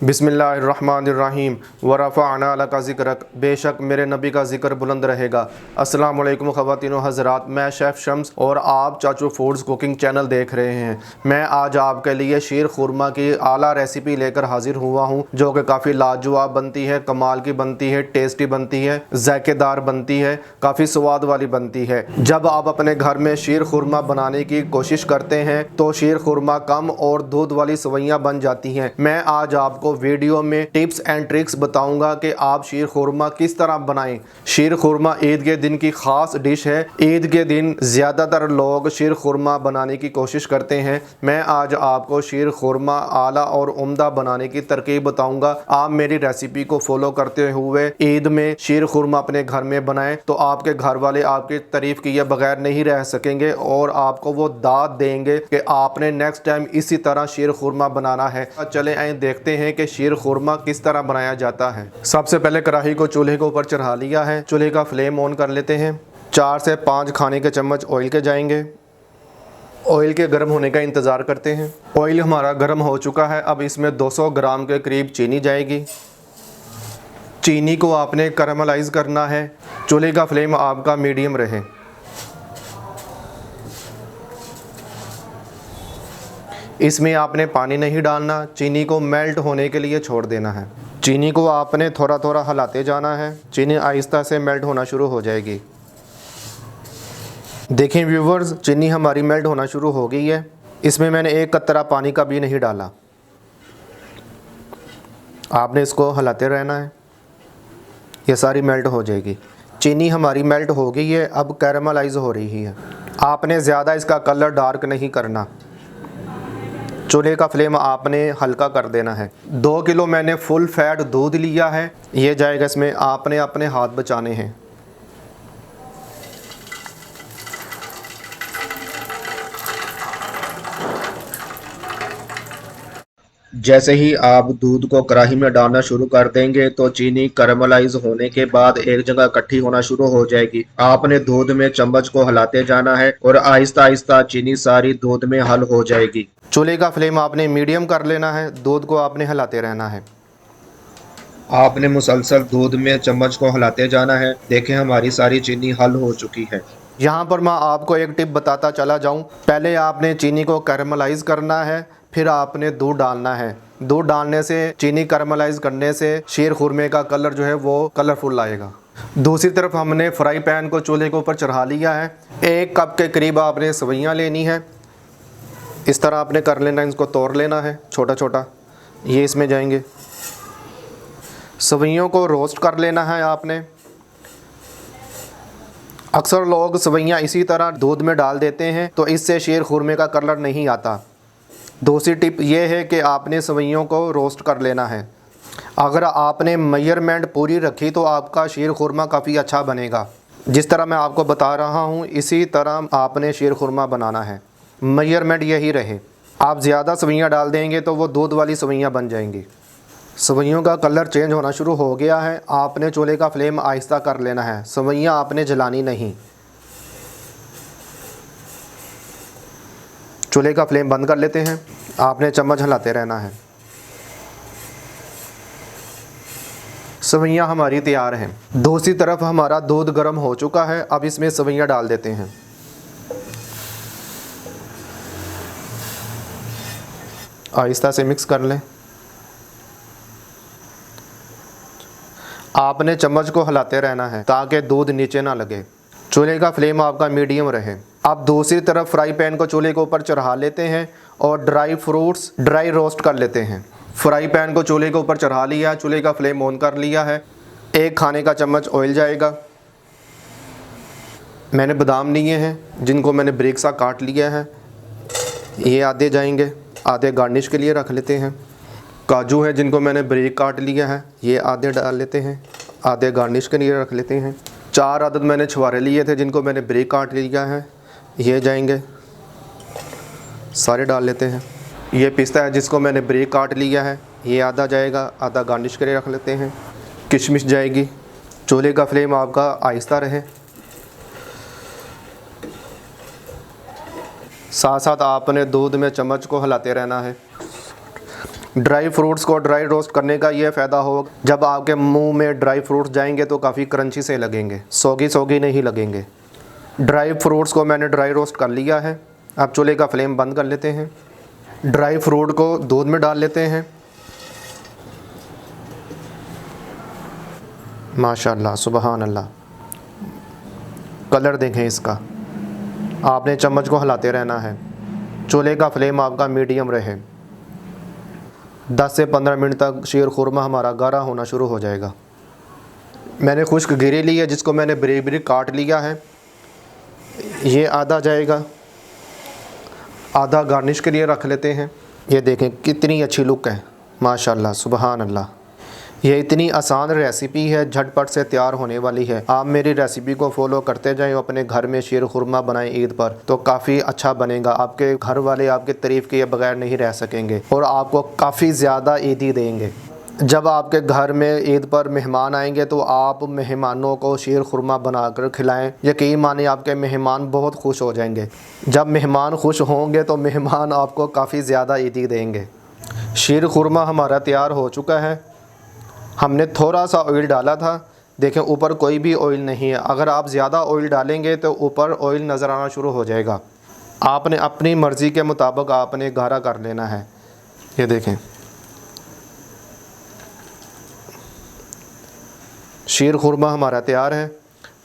बिस्मिल्लाहिर्रहमानिर्रहीम वरफ़अना लका ज़िक्रक, बेशक मेरे नबी का ज़िक्र बुलंद रहेगा। अस्सलामु अलैकुम ख़वातीन व हज़रात, मैं शेफ़ शम्स और आप चाचू फूड्स कुकिंग चैनल देख रहे हैं। मैं आज आपके लिए शीर खुरमा की आला रेसिपी लेकर हाज़िर हुआ हूं, जो कि काफ़ी लाजवाब बनती है, कमाल की बनती है, टेस्टी बनती है, ज़ायकेदार बनती है, काफ़ी स्वाद वाली बनती है। जब आप अपने घर में शीर खुरमा बनाने की कोशिश करते हैं तो शीर खुरमा कम और दूध वाली सवैयाँ बन जाती हैं। मैं आज आपको वीडियो में टिप्स एंड ट्रिक्स बताऊंगा कि आप शीर खुरमा किस तरह बनाएं। शीर खुरमा ईद के दिन की खास डिश है। ईद के दिन ज़्यादातर लोग शीर खुरमा बनाने की कोशिश करते हैं। मैं आज आपको शीर खुरमा आला और उम्दा बनाने की तरकीब बताऊंगा। आप मेरी रेसिपी को फॉलो करते हुए ईद में शीर खुरमा अपने घर में बनाएं तो आपके घर वाले आपकी तारीफ किए बगैर नहीं रह सकेंगे और आपको वो दाद देंगे कि आपने नेक्स्ट टाइम इसी तरह शीर खुरमा बनाना है। चले आए देखते हैं कि शीर खुरमा किस तरह बनाया जाता है। सबसे पहले कढ़ाई को चूल्हे के ऊपर चढ़ा लिया है। चूल्हे का फ्लेम ऑन कर लेते हैं। 4 से 5 खाने के चम्मच ऑयल के जाएंगे। ऑयल के गर्म होने का इंतज़ार करते हैं। ऑयल हमारा गर्म हो चुका है। अब इसमें 200 ग्राम के करीब चीनी जाएगी। चीनी को आपने कैरामलाइज़ करना है। चूल्हे का फ्लेम आपका मीडियम रहे। इसमें आपने पानी नहीं डालना, चीनी को मेल्ट होने के लिए छोड़ देना है। चीनी को आपने थोड़ा थोड़ा हिलाते जाना है। चीनी आहिस्ता से मेल्ट होना शुरू हो जाएगी। देखें व्यूवर्स, चीनी हमारी मेल्ट होना शुरू हो गई है। इसमें मैंने एक कतरा पानी का भी नहीं डाला। आपने इसको हिलाते रहना है, ये सारी मेल्ट हो जाएगी। चीनी हमारी मेल्ट हो गई है, अब कैरामलाइज हो रही है। आपने ज़्यादा इसका कलर डार्क नहीं करना। चूल्हे का फ्लेम आपने हल्का कर देना है। 2 किलो मैंने फुल फैट दूध लिया है। ये जाएगा इसमें, आपने अपने हाथ बचाने हैं। जैसे ही आप दूध को कढ़ाई में डालना शुरू कर देंगे तो चीनी कैरामलाइज होने के बाद एक जगह इकट्ठी होना शुरू हो जाएगी। आपने दूध में चम्मच को हिलाते जाना है और आहिस्ता आहिस्ता चीनी सारी दूध में हल हो जाएगी। चूल्हे का फ्लेम आपने मीडियम कर लेना है। दूध को आपने हिलाते रहना है। आपने मुसलसल दूध में चम्मच को हिलाते जाना है। देखें हमारी सारी चीनी हल हो चुकी है। यहाँ पर मैं आपको एक टिप बताता चला जाऊँ। पहले आपने चीनी को कैरामलाइज करना है, फिर आपने दूध डालना है। दूध डालने से, चीनी कैरामलाइज करने से शीर खुरमे का कलर जो है वो कलरफुल आएगा। दूसरी तरफ हमने फ्राई पैन को चूल्हे के ऊपर चढ़ा लिया है। 1 कप के करीब आपने सवैयाँ लेनी है। इस तरह आपने कर लेना, इसको तोड़ लेना है छोटा छोटा। ये इसमें जाएंगे। सवैयों को रोस्ट कर लेना है आपने। अक्सर लोग सवैयाँ इसी तरह दूध में डाल देते हैं तो इससे शीर खुरमे का कलर नहीं आता। दूसरी टिप ये है कि आपने सवैयों को रोस्ट कर लेना है। अगर आपने मेजरमेंट पूरी रखी तो आपका शीर खुरमा काफ़ी अच्छा बनेगा। जिस तरह मैं आपको बता रहा हूँ इसी तरह आपने शीर खुरमा बनाना है। मेजरमेंट यही रहे। आप ज़्यादा सवैयाँ डाल देंगे तो वो दूध वाली सवैयाँ बन जाएंगी। सवैयों का कलर चेंज होना शुरू हो गया है। आपने चूल्हे का फ्लेम आहिस्ता कर लेना है। सवैयाँ आपने जलानी नहीं। चूल्हे का फ्लेम बंद कर लेते हैं। आपने चम्मच हिलाते रहना है। सवैयाँ हमारी तैयार हैं। दूसरी तरफ हमारा दूध गर्म हो चुका है। अब इसमें सवैयाँ डाल देते हैं। आहिस्ता से मिक्स कर लें। आपने चम्मच को हिलाते रहना है ताकि दूध नीचे ना लगे। चूल्हे का फ्लेम आपका मीडियम रहे। अब दूसरी तरफ फ्राई पैन को चूल्हे के ऊपर चढ़ा लेते हैं और ड्राई फ्रूट्स ड्राई रोस्ट कर लेते हैं। फ्राई पैन को चूल्हे के ऊपर चढ़ा लिया, चूल्हे का फ्लेम ऑन कर लिया है। 1 खाने का चम्मच ऑयल जाएगा। मैंने बादाम लिए हैं जिनको मैंने ब्रेक सा काट लिया है। ये आधे जाएंगे, आधे गार्निश के लिए रख लेते हैं। काजू है जिनको मैंने ब्रेक काट लिया है, ये आधे डाल लेते हैं, आधे गार्निश के लिए रख लेते हैं। 4 अदद मैंने छुहारे लिए थे जिनको मैंने ब्रेक काट लिया है, ये जाएंगे, सारे डाल लेते हैं। ये पिस्ता है जिसको मैंने ब्रेक काट लिया है, ये आधा जाएगा, आधा गार्निश के लिए रख लेते हैं। किशमिश जाएगी। चूल्हे का फ्लेम आपका आहिस्ता रहे। साथ साथ आपने दूध में चम्मच को हिलाते रहना है। ड्राई फ्रूट्स को ड्राई रोस्ट करने का ये फ़ायदा हो, जब आपके मुंह में ड्राई फ्रूट्स जाएंगे तो काफ़ी क्रंची से लगेंगे, सोगी सोगी नहीं लगेंगे। ड्राई फ्रूट्स को मैंने ड्राई रोस्ट कर लिया है। अब चूल्हे का फ्लेम बंद कर लेते हैं। ड्राई फ्रूट को दूध में डाल लेते हैं। माशाल्लाह, सुबहान अल्लाह, कलर देखें इसका। आपने चम्मच को हिलाते रहना है। चूल्हे का फ्लेम आपका मीडियम रहे। 10 से 15 मिनट तक शीर खुरमा हमारा गाढ़ा होना शुरू हो जाएगा। मैंने खुश्क गिरी ली है, जिसको मैंने बारीक बारीक काट लिया है। ये आधा जाएगा, आधा गार्निश के लिए रख लेते हैं। ये देखें कितनी अच्छी लुक है, माशाल्लाह, सुबहान अल्लाह। ये इतनी आसान रेसिपी है, झटपट से तैयार होने वाली है। आप मेरी रेसिपी को फॉलो करते जाएं, अपने घर में शीर खुरमा बनाएं ईद पर, तो काफ़ी अच्छा बनेगा। आपके घर वाले आपके तारीफ़ किए बगैर नहीं रह सकेंगे और आपको काफ़ी ज़्यादा ईदी देंगे। जब आपके घर में ईद पर मेहमान आएंगे तो आप मेहमानों को शीर खुरमा बनाकर खिलाएं। यकीन माने आपके मेहमान बहुत खुश हो जाएंगे। जब मेहमान खुश होंगे तो मेहमान आपको काफ़ी ज़्यादा ईदी देंगे। शीर खुरमा हमारा तैयार हो चुका है। हमने थोड़ा सा ऑयल डाला था, देखें ऊपर कोई भी ऑयल नहीं है। अगर आप ज़्यादा ऑयल डालेंगे तो ऊपर ऑयल नज़र आना शुरू हो जाएगा। आपने अपनी मर्ज़ी के मुताबिक आपने गाढ़ा कर लेना है। ये देखें, शीर खुरमा हमारा तैयार है।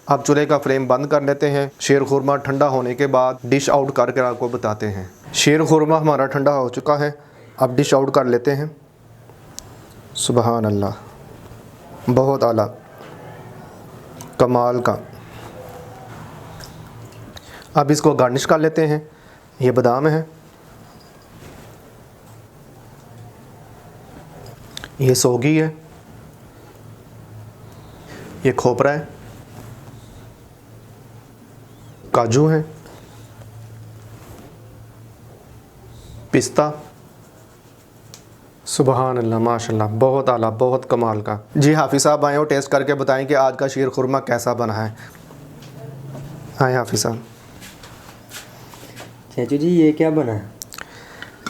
अब चूल्हे का फ्लेम बंद कर लेते हैं। शीर खुरमा ठंडा होने के बाद डिश आउट करके आपको बताते हैं। शीर खुरमा हमारा ठंडा हो चुका है। अब डिश आउट कर लेते हैं। सुबहान अल्लाह, बहुत आला, कमाल का। अब इसको गार्निश कर लेते हैं। ये बादाम है, ये सोगी है, ये खोपरा है, काजू है, पिस्ता। सुबहान अल्लाह, माशाल्लाह, बहुत आला, बहुत कमाल का। जी हाफिज़ साहब आए हो, टेस्ट करके बताएं कि आज का शीर खुरमा कैसा बना है। आए हाफिज़ साहब। चाचू जी ये क्या बना है?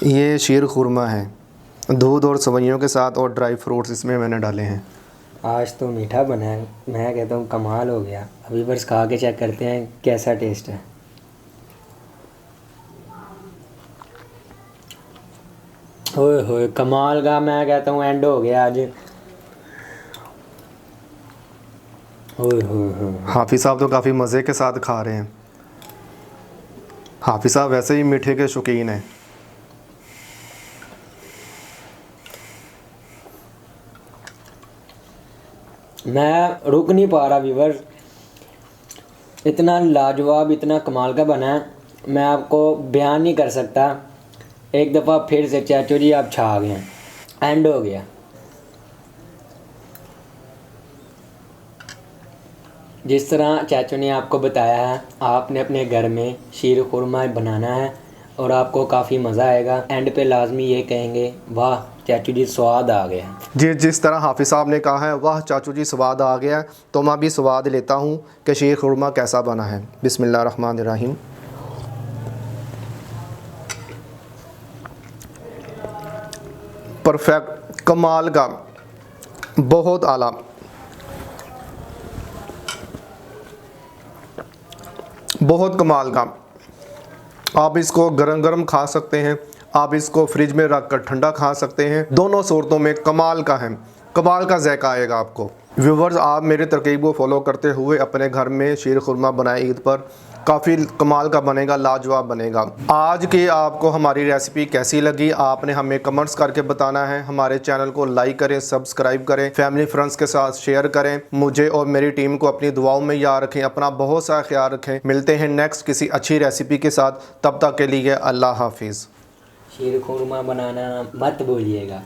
ये शीर खुरमा है, दूध और सवैयों के साथ, और ड्राई फ्रूट्स इसमें मैंने डाले हैं। आज तो मीठा बना है, मैं कहता हूँ कमाल हो गया। अभी बस खा के चेक करते हैं कैसा टेस्ट है। ओए होए, कमाल का, मैं कहता हूँ एंड हो गया आज। ओए होए, हाफिज़ साहब तो काफ़ी मज़े के साथ खा रहे हैं। हाफिज़ साहब वैसे ही मीठे के शौकीन हैं। मैं रुक नहीं पा रहा व्यूअर्स, इतना लाजवाब, इतना कमाल का बना है, मैं आपको बयान नहीं कर सकता। एक दफ़ा फिर से चाचू जी आप छा गए, एंड हो गया। जिस तरह चाचू ने आपको बताया है, आपने अपने घर में शीर खुरमा बनाना है और आपको काफ़ी मज़ा आएगा। एंड पे लाजमी ये कहेंगे, वाह चाचू जी स्वाद आ गया। जी, जिस तरह हाफिज़ साहब ने कहा है, वाह चाचू जी स्वाद आ गया, तो मैं भी स्वाद लेता हूँ कि शीर खुरमा कैसा बना है। बिस्मिल्लाहिर्रहमानिर्रहीम। परफेक्ट, कमाल का, बहुत आला। बहुत कमाल का। आप इसको गरम गरम खा सकते हैं, आप इसको फ्रिज में रख कर ठंडा खा सकते हैं। दोनों सूरतों में कमाल का है, कमाल का जायका आएगा आपको। व्यूवर्स, आप मेरे तरकीब को फॉलो करते हुए अपने घर में शीर खुरमा बनाए ईद पर, काफ़ी कमाल का बनेगा, लाजवाब बनेगा। आज की आपको हमारी रेसिपी कैसी लगी आपने हमें कमेंट्स करके बताना है। हमारे चैनल को लाइक करें, सब्सक्राइब करें, फैमिली फ्रेंड्स के साथ शेयर करें। मुझे और मेरी टीम को अपनी दुआओं में याद रखें। अपना बहुत सा ख्याल रखें। मिलते हैं नेक्स्ट किसी अच्छी रेसिपी के साथ, तब तक के लिए अल्लाह हाफिज़। शीर खुरमा बनाना मत भूलिएगा।